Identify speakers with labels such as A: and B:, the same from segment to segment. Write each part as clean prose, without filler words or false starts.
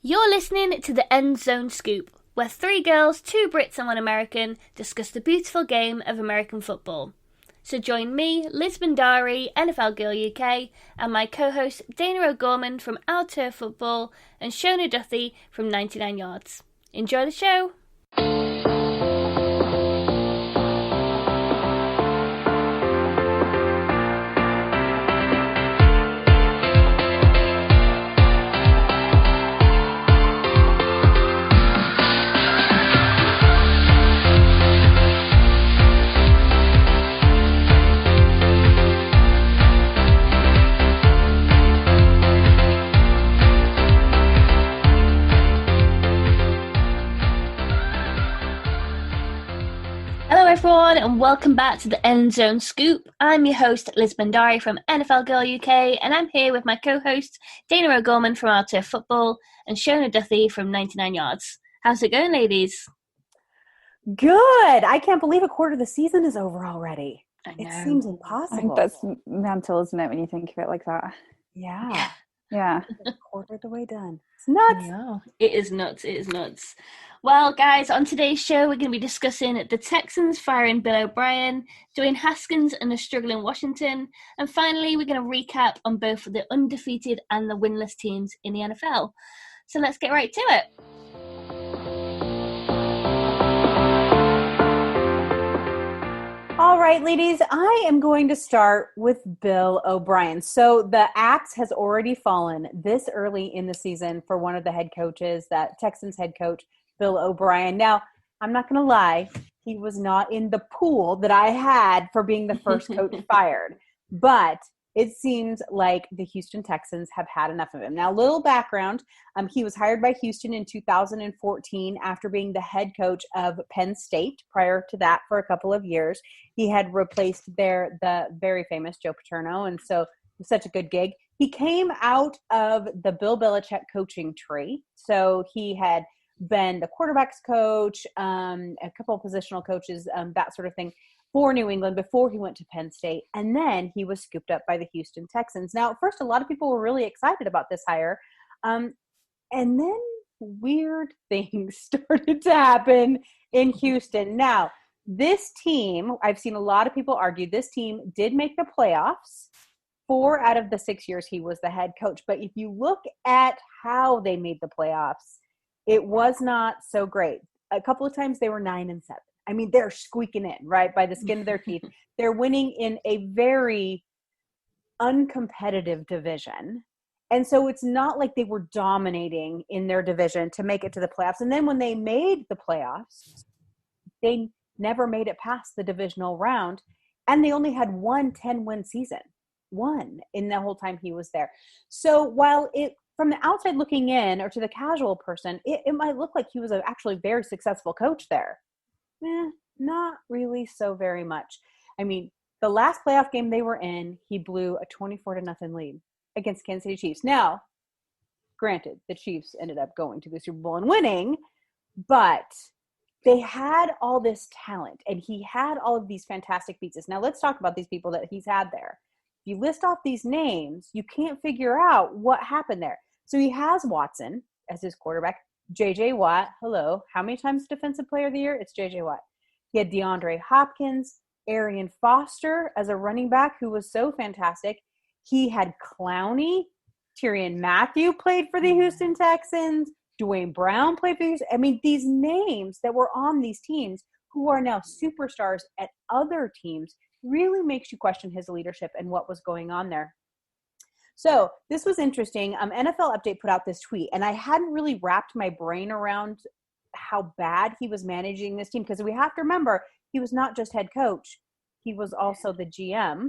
A: You're listening to the End Zone Scoop, where three girls, two Brits and one American, discuss the beautiful game of American football. So join me, Liz Bhandari, NFLGirlUK, and my co-host Dayna O'Gorman from Our Turf Football and Shona Duthie from 99 Yards. Enjoy the show! Everyone, and welcome back to the End Zone Scoop. I'm your host, Liz Bhandari from NFLGirlUK, and I'm here with my co-host, Dayna O'Gorman from Our Turf Football and Shona Duthie from 99 Yards. How's it going, ladies?
B: Good. I can't believe a quarter of the season is over already.
A: I know.
B: It seems impossible.
C: I think that's mental, isn't it, when you think of it like that?
B: Yeah.
C: Yeah.
B: A quarter of the way done. It's nuts.
A: No, it is nuts. It is nuts. Well, guys, on today's show, we're going to be discussing the Texans firing Bill O'Brien, Dwayne Haskins and the struggling Washington, and finally, we're going to recap on both the undefeated and the winless teams in the NFL. So let's get right to it.
B: All right, ladies, I am going to start with Bill O'Brien. So the axe has already fallen this early in the season for one of the head coaches, that Texans head coach, Bill O'Brien. Now, I'm not going to lie, he was not in the pool that I had for being the first coach fired, but it seems like the Houston Texans have had enough of him. Now, a little background, he was hired by Houston in 2014 after being the head coach of Penn State. Prior to that, for a couple of years, he had replaced the very famous Joe Paterno, and so it was such a good gig. He came out of the Bill Belichick coaching tree, so he had been the quarterback's coach, a couple of positional coaches, that sort of thing, for New England before he went to Penn State. And then he was scooped up by the Houston Texans. Now, at first, a lot of people were really excited about this hire. And then weird things started to happen in Houston. Now, this team, I've seen a lot of people argue, this team did make the playoffs 4 out of the 6 years he was the head coach. But if you look at how they made the playoffs, it was not so great. A couple of times they were 9-7. I mean, they're squeaking in, right, by the skin of their teeth. They're winning in a very uncompetitive division. And so it's not like they were dominating in their division to make it to the playoffs. And then when they made the playoffs, they never made it past the divisional round. And they only had one 10-win season, one in the whole time he was there. So while it, from the outside looking in, or to the casual person, it might look like he was actually very successful coach there. Not really so very much. I mean, the last playoff game they were in, he blew a 24-0 lead against Kansas City Chiefs. Now, granted, the Chiefs ended up going to the Super Bowl and winning, but they had all this talent, and he had all of these fantastic pieces. Now, let's talk about these people that he's had there. If you list off these names, you can't figure out what happened there. So he has Watson as his quarterback. J.J. Watt, hello. How many times Defensive Player of the Year? It's J.J. Watt. He had DeAndre Hopkins, Arian Foster as a running back who was so fantastic. He had Clowney. Tyrann Mathieu played for the Houston Texans. Dwayne Brown played for the Houston. I mean, these names that were on these teams who are now superstars at other teams really makes you question his leadership and what was going on there. So this was interesting. NFL Update put out this tweet, and I hadn't really wrapped my brain around how bad he was managing this team, because we have to remember he was not just head coach. He was also the GM.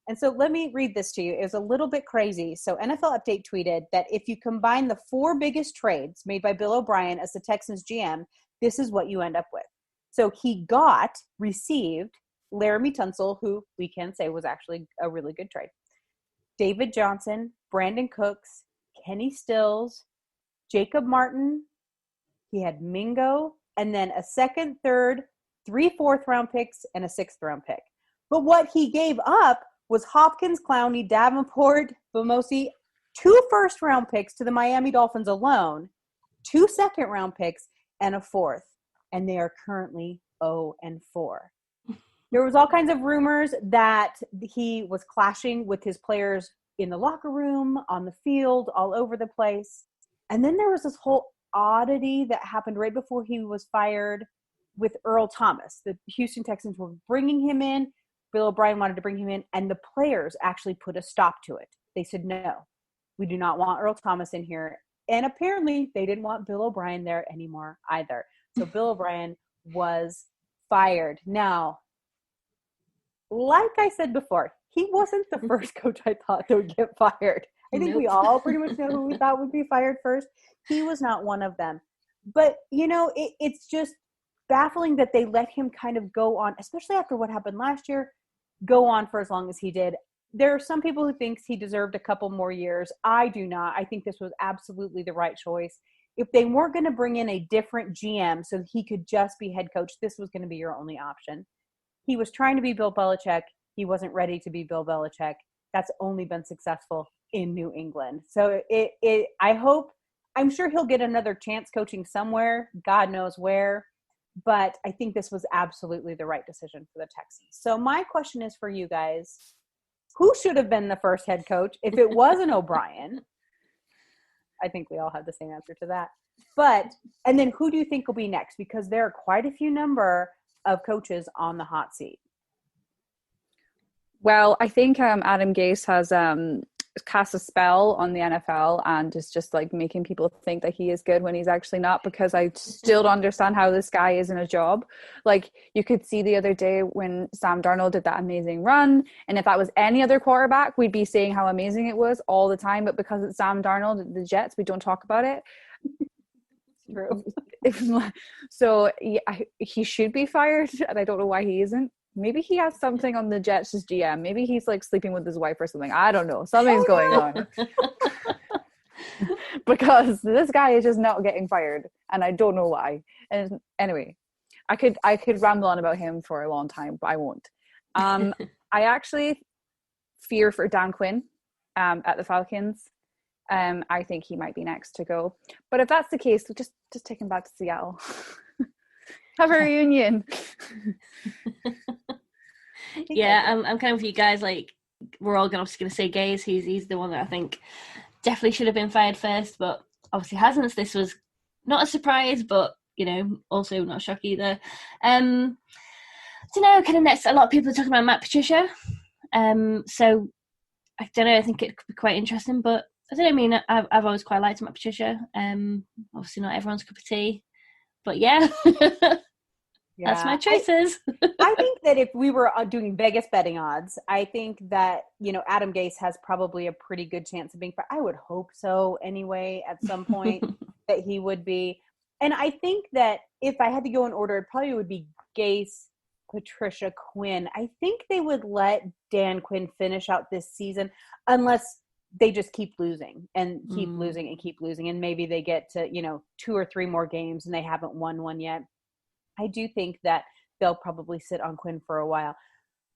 B: And so let me read this to you. It was a little bit crazy. So NFL Update tweeted that if you combine the 4 biggest trades made by Bill O'Brien as the Texans GM, this is what you end up with. So he received Laramie Tunsil, who we can say was actually a really good trade. David Johnson, Brandon Cooks, Kenny Stills, Jacob Martin. He had Mingo, and then a second, third, 3 fourth-round picks, and a 6th-round pick. But what he gave up was Hopkins, Clowney, Davenport, Bamosi, 2 first-round picks to the Miami Dolphins alone, 2 second-round picks, and a 4th. And they are currently 0-4. There was all kinds of rumors that he was clashing with his players in the locker room, on the field, all over the place. And then there was this whole oddity that happened right before he was fired with Earl Thomas. The Houston Texans were bringing him in. Bill O'Brien wanted to bring him in, and the players actually put a stop to it. They said, no, we do not want Earl Thomas in here. And apparently they didn't want Bill O'Brien there anymore either. So Bill O'Brien was fired. Now, like I said before, he wasn't the first coach I thought that would get fired. I think we all pretty much know who we thought would be fired first. He was not one of them. But, it's just baffling that they let him kind of go on, especially after what happened last year, go on for as long as he did. There are some people who think he deserved a couple more years. I do not. I think this was absolutely the right choice. If they weren't going to bring in a different GM so he could just be head coach, this was going to be your only option. He was trying to be Bill Belichick. He wasn't ready to be Bill Belichick. That's only been successful in New England. So I'm sure he'll get another chance coaching somewhere, God knows where, but I think this was absolutely the right decision for the Texans. So my question is for you guys, who should have been the first head coach if it wasn't O'Brien? I think we all have the same answer to that. And then who do you think will be next? Because there are quite a few number of coaches on the hot seat.
C: Well, I think Adam Gase has cast a spell on the NFL and is just like making people think that he is good when he's actually not, because I still don't understand how this guy is in a job. Like, you could see the other day when Sam Darnold did that amazing run, and if that was any other quarterback, we'd be saying how amazing it was all the time, but because it's Sam Darnold, the Jets, we don't talk about it.
B: True.
C: So he should be fired, and I don't know why he isn't. Maybe he has something on the Jets' GM. Maybe he's like sleeping with his wife or something. I don't know. Something's going on. Because this guy is just not getting fired, and I don't know why. And anyway, I could ramble on about him for a long time, but I won't. I actually fear for Dan Quinn at the Falcons. I think he might be next to go. But if that's the case, we'll just take him back to Seattle. Have a reunion.
A: Yeah, I'm kind of with you guys. Like, we're all obviously going to say Gase. He's the one that I think definitely should have been fired first, but obviously hasn't. So this was not a surprise, but also not a shock either. I don't know. Kind of next, a lot of people are talking about Matt Patricia. So I don't know. I think it could be quite interesting, but I don't know. I mean, I've always quite liked Matt Patricia. Obviously not everyone's cup of tea. But yeah, that's my choices.
B: I think that if we were doing Vegas betting odds, I think that, Adam Gase has probably a pretty good chance of being fired. I would hope so anyway, at some point that he would be. And I think that if I had to go in order, it probably would be Gase, Patricia, Quinn. I think they would let Dan Quinn finish out this season unless they just keep losing and keep losing and keep losing. And maybe they get to, 2 or 3 more games and they haven't won one yet. I do think that they'll probably sit on Quinn for a while.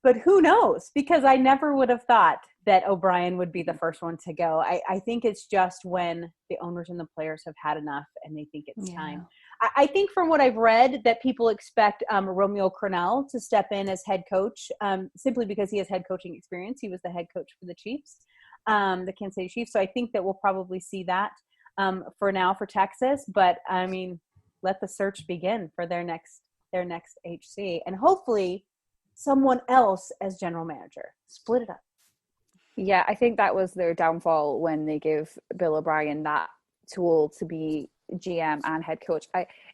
B: But who knows? Because I never would have thought that O'Brien would be the first one to go. I think it's just when the owners and the players have had enough and they think it's time. I think from what I've read that people expect Romeo Crennel to step in as head coach simply because he has head coaching experience. He was the head coach for the Chiefs. The Kansas City Chiefs. So I think that we'll probably see that for now for Texas. But I mean, let the search begin for their next HC, and hopefully someone else as general manager. Split it up.
C: Yeah, I think that was their downfall when they gave Bill O'Brien that tool to be GM and head coach.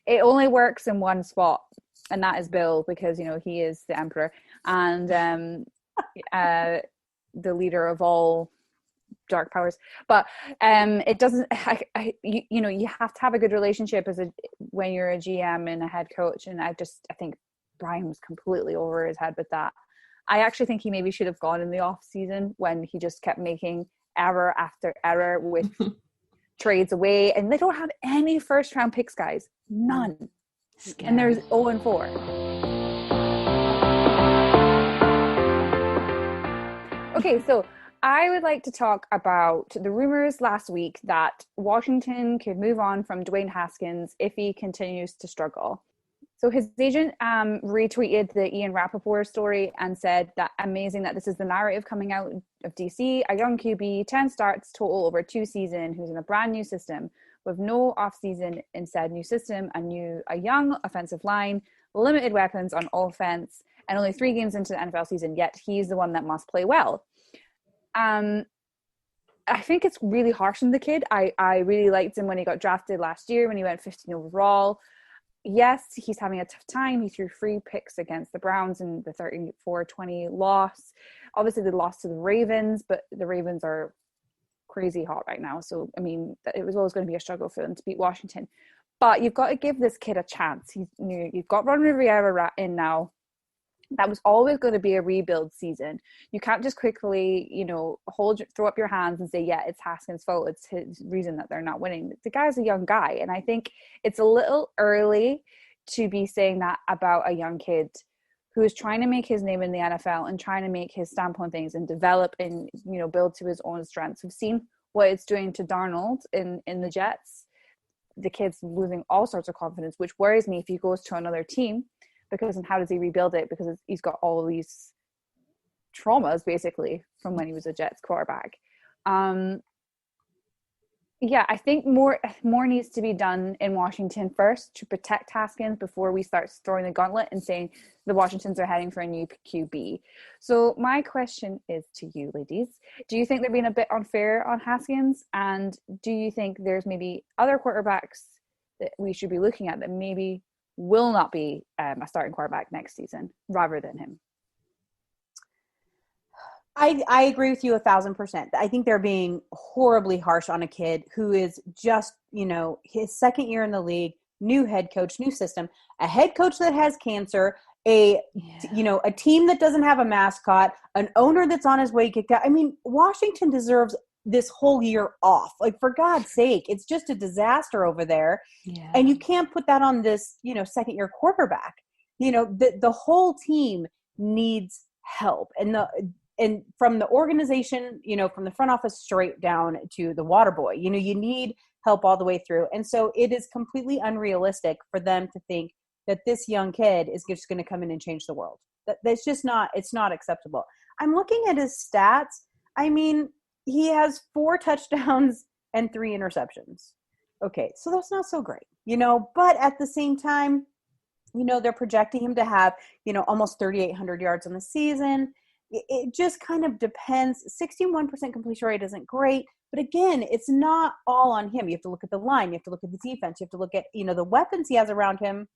C: It only works in one spot, and that is Bill, because he is the emperor and the leader of all dark powers, but it doesn't. You have to have a good relationship when you're a GM and a head coach, and I think Brian was completely over his head with that. I actually think he maybe should have gone in the off season when he just kept making error after error with trades away, and they don't have any first round picks, guys, none. Scary. And there's 0-4. Okay, so I would like to talk about the rumors last week that Washington could move on from Dwayne Haskins if he continues to struggle. So his agent retweeted the Ian Rappaport story and said that amazing that this is the narrative coming out of DC, a young QB, 10 starts total over 2 seasons, who's in a brand new system with no offseason in said new system, a young offensive line, limited weapons on offense, and only 3 games into the NFL season, yet he's the one that must play well. I think it's really harsh on the kid. I really liked him when he got drafted last year, when he went 15 overall. Yes, he's having a tough time. He threw 3 picks against the Browns in the 34-20 loss. Obviously, they lost to the Ravens, but the Ravens are crazy hot right now. So, I mean, it was always going to be a struggle for them to beat Washington. But you've got to give this kid a chance. You've got Ron Rivera in now. That was always going to be a rebuild season. You can't just quickly, throw up your hands and say, yeah, it's Haskins' fault. It's his reason that they're not winning. The guy's a young guy. And I think it's a little early to be saying that about a young kid who is trying to make his name in the NFL and trying to make his stamp on things and develop and, build to his own strengths. We've seen what it's doing to Darnold in the Jets. The kid's losing all sorts of confidence, which worries me if he goes to another team. Because and how does he rebuild it? Because he's got all of these traumas basically from when he was a Jets quarterback. I think more needs to be done in Washington first to protect Haskins before we start throwing the gauntlet and saying the Washingtons are heading for a new QB. So my question is to you, ladies: do you think they're being a bit unfair on Haskins, and do you think there's maybe other quarterbacks that we should be looking at that maybe will not be a starting quarterback next season rather than him?
B: I agree with you 1,000%. I think they're being horribly harsh on a kid who is just, his second year in the league, new head coach, new system, a head coach that has cancer, a team that doesn't have a mascot, an owner that's on his way kicked out. I mean, Washington deserves this whole year off. Like, for God's sake, it's just a disaster over there. Yeah. And you can't put that on this, second year quarterback. The whole team needs help. And from the organization, from the front office straight down to the water boy, you need help all the way through. And so it is completely unrealistic for them to think that this young kid is just going to come in and change the world. That's just it's not acceptable. I'm looking at his stats. I mean, he has 4 touchdowns and 3 interceptions. Okay, so that's not so great, but at the same time, they're projecting him to have, almost 3,800 yards on the season. It just kind of depends. 61% completion rate isn't great, but again, it's not all on him. You have to look at the line. You have to look at the defense. You have to look at, the weapons he has around him.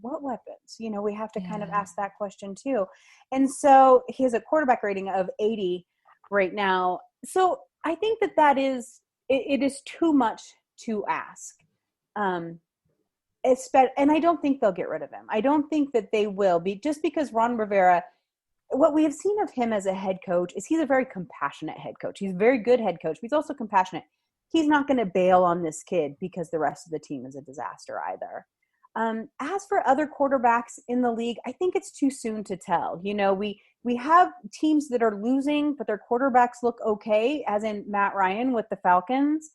B: What weapons? We have to kind of ask that question too. And so he has a quarterback rating of 80 right now. So I think that is too much to ask. And I don't think they'll get rid of him. I don't think that they will be, just because Ron Rivera, what we have seen of him as a head coach is he's a very compassionate head coach. He's a very good head coach, but he's also compassionate. He's not going to bail on this kid because the rest of the team is a disaster either. As for other quarterbacks in the league, I think it's too soon to tell. We have teams that are losing, but their quarterbacks look okay, as in Matt Ryan with the Falcons.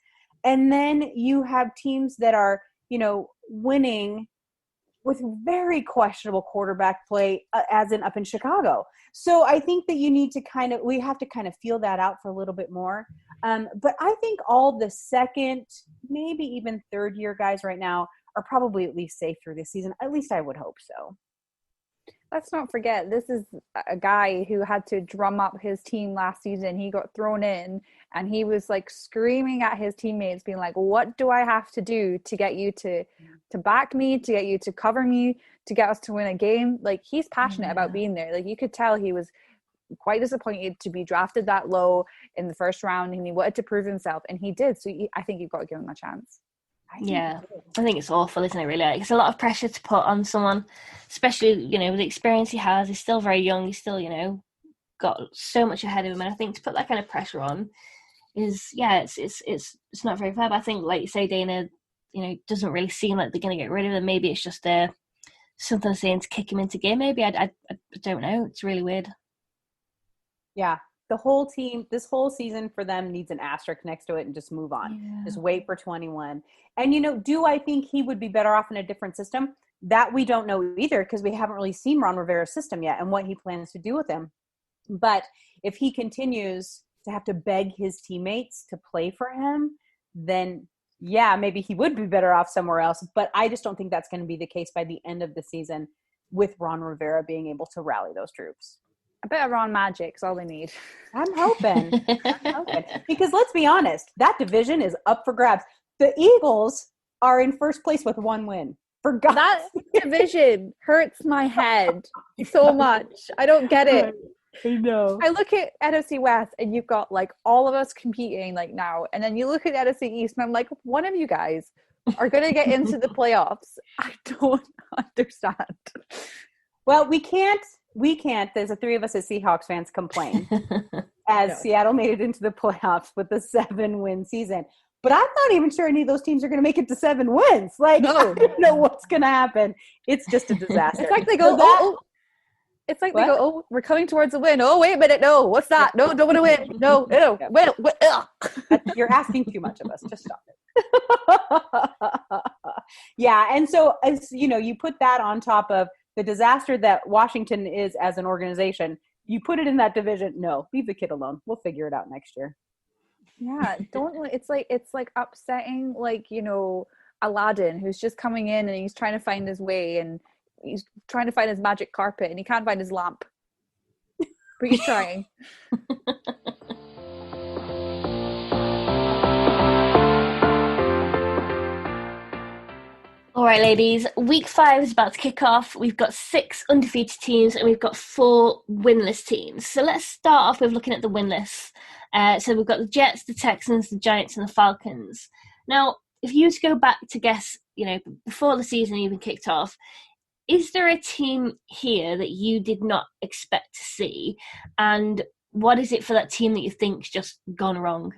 B: And then you have teams that are, winning with very questionable quarterback play, as in up in Chicago. So I think that we have to kind of feel that out for a little bit more. But I think all the second, maybe even third year guys right now are probably at least safe through this season. At least I would hope so.
C: Let's not forget, this is a guy who had to drum up his team last season. He got thrown in and he was like screaming at his teammates, being like, what do I have to do to get you to back me, to get you to cover me, to get us to win a game? Like, he's passionate about being there. Like, you could tell he was quite disappointed to be drafted that low in the first round, and he wanted to prove himself, and he did. So I think you've got to give him a chance.
A: I think it's awful, isn't it, really? Like, it's a lot of pressure to put on someone, especially, with the experience he has. He's still very young. He's still, got so much ahead of him. And I think to put that kind of pressure on is, it's not very fair. But I think, like you say, Dayna, it doesn't really seem like they're going to get rid of him. Maybe it's just something they're saying to kick him into gear. Maybe, I don't know. It's really weird.
B: Yeah. the whole team, this whole season for them needs an asterisk next to it and just move on.
C: Yeah.
B: Just wait for 21. And, do I think he would be better off in a different system? That we don't know either, because we haven't really seen Ron Rivera's system yet and what he plans to do with him. But if he continues to have to beg his teammates to play for him, then yeah, maybe he would be better off somewhere else. But I just don't think that's going to be the case by the end of the season, with Ron Rivera being able to rally those troops.
C: A bit of Ron magic is all they need.
B: I'm hoping. Because let's be honest, that division is up for grabs. The Eagles are in first place with 1 win. For God's
C: That division hurts my head so much. I don't get it.
B: I know.
C: I look at NFC West and you've got like all of us competing like now, and then you look at NFC East and I'm like, one of you guys are going to get into the playoffs. I don't understand.
B: Well, we can't. There's the 3 of us as Seahawks fans complain as Seattle made it into the playoffs with the 7-win season. But I'm not even sure any of those teams are going to make it to 7 wins. Like, no. I don't know what's going to happen. It's just a disaster.
C: It's like they go, It's like they go, we're coming towards a win. Oh, wait a minute. No, what's that? No, don't want to win. No, win.
B: You're asking too much of us. Just stop it. Yeah. And so, as you put that on top of the disaster that Washington is as an organization, you put it in that division. No, leave the kid alone. We'll figure it out next year.
C: Yeah. It's like upsetting, Aladdin, who's just coming in and he's trying to find his way and he's trying to find his magic carpet and he can't find his lamp. But he's trying.
A: All right, ladies, week 5 is about to kick off. We've got 6 undefeated teams and we've got 4 winless teams. So let's start off with looking at the winless. So we've got the Jets, the Texans, the Giants, and the Falcons. Now, if you were to go back to guess, before the season even kicked off, is there a team here that you did not expect to see? And what is it for that team that you think's just gone wrong?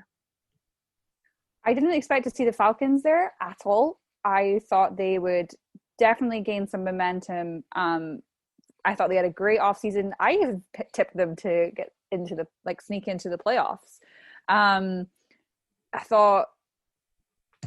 C: I didn't expect to see the Falcons there at all. I thought they would definitely gain some momentum. I thought they had a great offseason. I even tipped them to get into sneak into the playoffs. I thought,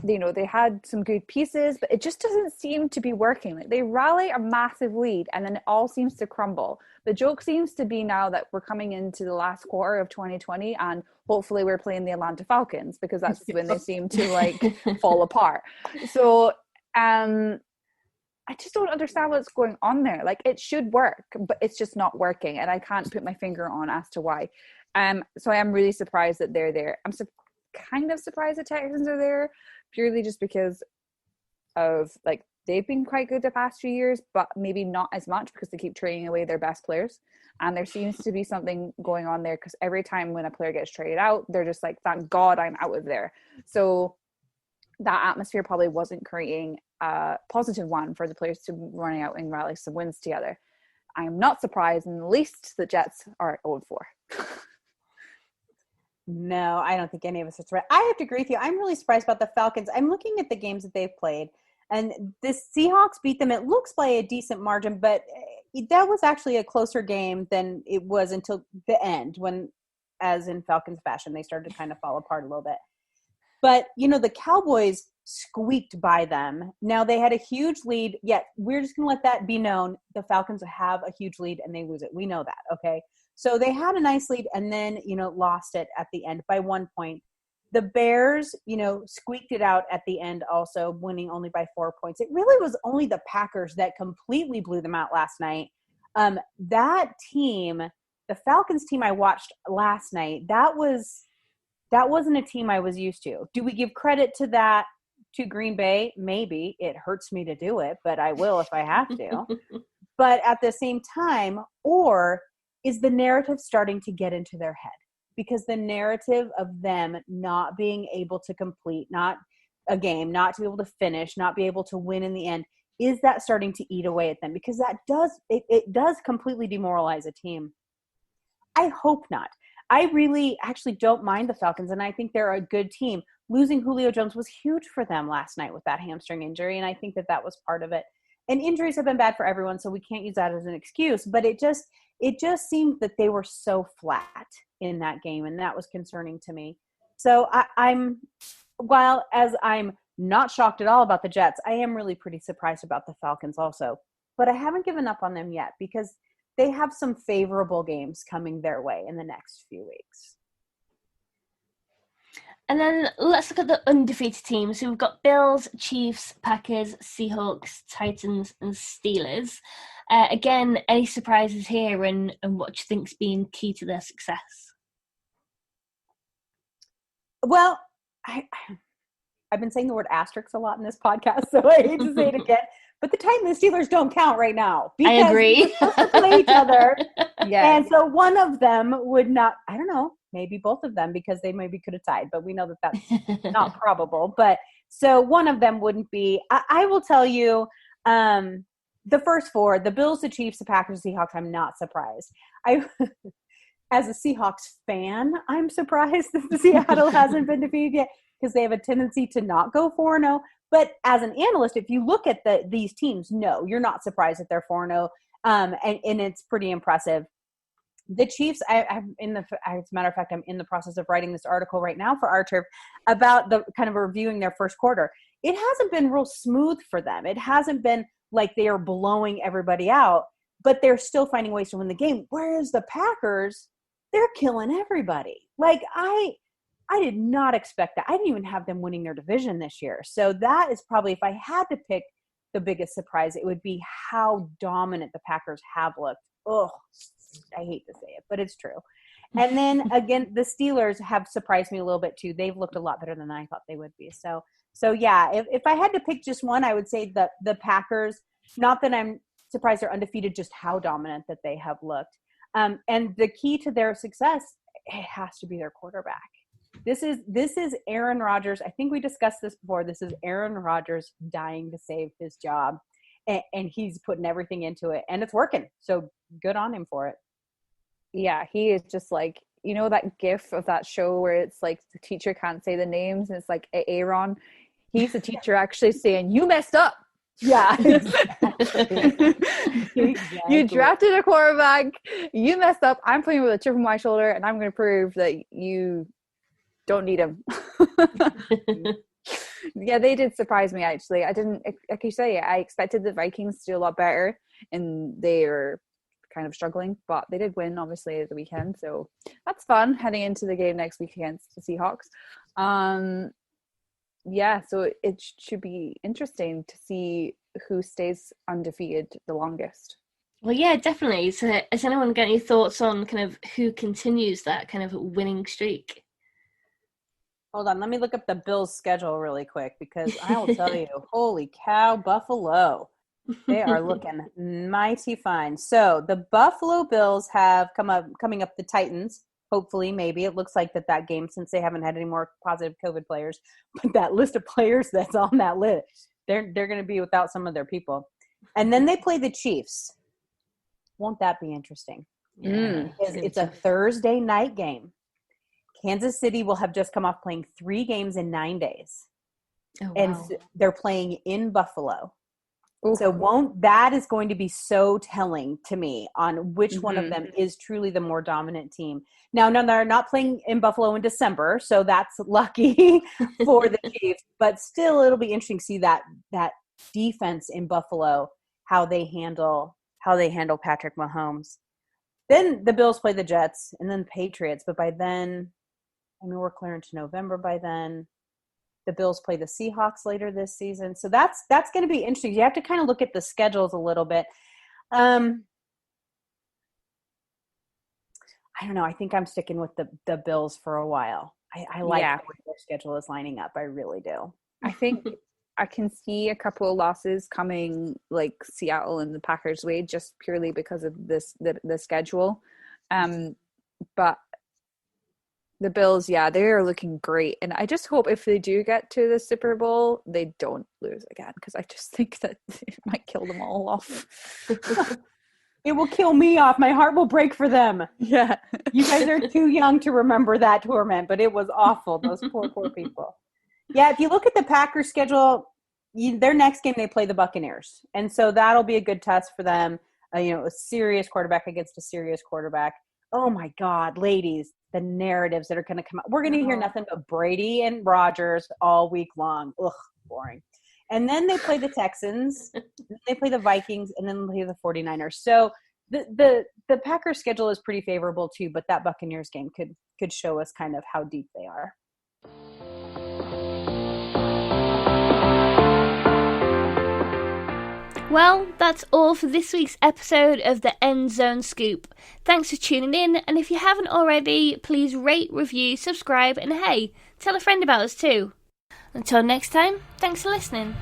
C: they had some good pieces, but it just doesn't seem to be working. Like, they rally a massive lead and then it all seems to crumble. The joke seems to be now that we're coming into the last quarter of 2020 and hopefully we're playing the Atlanta Falcons, because that's when they seem to fall apart. So I just don't understand what's going on there. Like, it should work, but it's just not working, and I can't put my finger on as to why. So I am really surprised that they're there. I'm kind of surprised the Texans are there, purely just because of they've been quite good the past few years, but maybe not as much because they keep trading away their best players. And there seems to be something going on there, because every time when a player gets traded out, they're just like, thank God I'm out of there. So that atmosphere probably wasn't creating a positive one for the players to running out and rally some wins together. I'm not surprised in the least the Jets are at 0-4.
B: No, I don't think any of us are surprised. I have to agree with you. I'm really surprised about the Falcons. I'm looking at the games that they've played, and the Seahawks beat them, it looks, by a decent margin, but that was actually a closer game than it was until the end, when, as in Falcons fashion, they started to kind of fall apart a little bit. But, the Cowboys squeaked by them. Now, they had a huge lead, yet we're just going to let that be known. The Falcons have a huge lead, and they lose it. We know that, okay? So they had a nice lead and then, lost it at the end by 1 point. The Bears, squeaked it out at the end also, winning only by 4 points. It really was only the Packers that completely blew them out last night. That team, the Falcons team I watched last night, that wasn't a team I was used to. Do we give credit to that to Green Bay? Maybe. It hurts me to do it, but I will if I have to. But at the same time, or is the narrative starting to get into their head? Because the narrative of them not being able to complete, not a game, not to be able to finish, not be able to win in the end, is that starting to eat away at them? Because that does completely demoralize a team. I hope not. I really actually don't mind the Falcons, and I think they're a good team. Losing Julio Jones was huge for them last night with that hamstring injury, and I think that was part of it. And injuries have been bad for everyone, so we can't use that as an excuse. But it just seemed that they were so flat. in that game, and that was concerning to me. So I'm not shocked at all about the Jets, I am really pretty surprised about the Falcons also. But I haven't given up on them yet because they have some favorable games coming their way in the next few weeks.
A: And then let's look at the undefeated teams. So we've got Bills, Chiefs, Packers, Seahawks, Titans, and Steelers. Again, any surprises here, and what do you think's been key to their success?
B: Well, I've been saying the word asterisks a lot in this podcast, so I hate to say it again. But the Titans and the Steelers don't count right now.
A: I agree.
B: They're supposed to play each other.
C: Yeah.
B: And so one of them would not, I don't know, maybe both of them, because they maybe could have tied, but we know that that's not probable. But so one of them wouldn't be. I will tell you, the first four, the Bills, the Chiefs, the Packers, the Seahawks, I'm not surprised. As a Seahawks fan, I'm surprised that Seattle hasn't been defeated yet, because they have a tendency to not go 4-0. But as an analyst, if you look at these teams, no, you're not surprised that they're 4-0, and it's pretty impressive. The Chiefs, as a matter of fact, I'm in the process of writing this article right now for Archer about the kind of reviewing their first quarter. It hasn't been real smooth for them. It hasn't been like they are blowing everybody out, but they're still finding ways to win the game. Whereas the Packers, they're killing everybody. Like, I did not expect that. I didn't even have them winning their division this year. So that is probably, if I had to pick the biggest surprise, it would be how dominant the Packers have looked. Oh, I hate to say it, but it's true. And then again, the Steelers have surprised me a little bit too. They've looked a lot better than I thought they would be. So yeah, if I had to pick just one, I would say the Packers. Not that I'm surprised they're undefeated, just how dominant that they have looked. And the key to their success, it has to be their quarterback. This is Aaron Rodgers. I think we discussed this before. This is Aaron Rodgers dying to save his job, and he's putting everything into it, and it's working. So good on him for it.
C: Yeah, he is just like, you know, that gif of that show where it's like the teacher can't say the names, and it's like Aaron. He's the teacher actually saying, "You messed up."
B: Yeah, exactly.
C: You drafted a quarterback. You messed up. I'm putting him with a chip on my shoulder, and I'm going to prove that you don't need him. Yeah, they did surprise me, actually. I didn't, like you say, I expected the Vikings to do a lot better, and they are kind of struggling, but they did win, obviously, at the weekend. So that's fun, heading into the game next week against the Seahawks. Yeah, so it should be interesting to see who stays undefeated the longest.
A: Well, yeah, definitely. So has anyone got any thoughts on kind of who continues that kind of winning streak?
B: Hold on, let me look up the Bills' schedule really quick, because I will tell you, holy cow, Buffalo. They are looking mighty fine. So the Buffalo Bills have coming up the Titans. Hopefully, maybe. It looks like that game, since they haven't had any more positive COVID players, but that list of players that's on that list, they're going to be without some of their people. And then they play the Chiefs. Won't that be interesting?
A: Yeah,
B: It's a Thursday night game. Kansas City will have just come off playing 3 games in 9 days.
A: Oh, wow.
B: And they're playing in Buffalo.
C: Ooh.
B: So that is going to be so telling to me on which one of them is truly the more dominant team. Now, they're not playing in Buffalo in December, so that's lucky for the Chiefs. But still, it'll be interesting to see that defense in Buffalo, how they handle Patrick Mahomes. Then the Bills play the Jets, and then the Patriots. But by then, I mean, we're clear into November by then. The Bills play the Seahawks later this season. So that's going to be interesting. You have to kind of look at the schedules a little bit. I don't know. I think I'm sticking with the Bills for a while. I like the way their schedule is lining up. I really do.
C: I think I can see a couple of losses coming, like Seattle and the Packers' way, just purely because of the schedule. But the Bills, they are looking great. And I just hope if they do get to the Super Bowl, they don't lose again, because I just think that it might kill them all off.
B: It will kill me off. My heart will break for them.
C: Yeah.
B: You guys are too young to remember that torment, but it was awful. Those poor people. Yeah, if you look at the Packers schedule, their next game they play the Buccaneers. And so that'll be a good test for them. A serious quarterback against a serious quarterback. Oh my God, ladies, the narratives that are going to come out. We're going to hear nothing but Brady and Rodgers all week long. Ugh, boring. And then they play the Texans, they play the Vikings, and then they play the 49ers. So the Packers schedule is pretty favorable too, but that Buccaneers game could show us kind of how deep they are.
A: Well, that's all for this week's episode of the End Zone Scoop. Thanks for tuning in, and if you haven't already, please rate, review, subscribe, and hey, tell a friend about us too. Until next time, thanks for listening.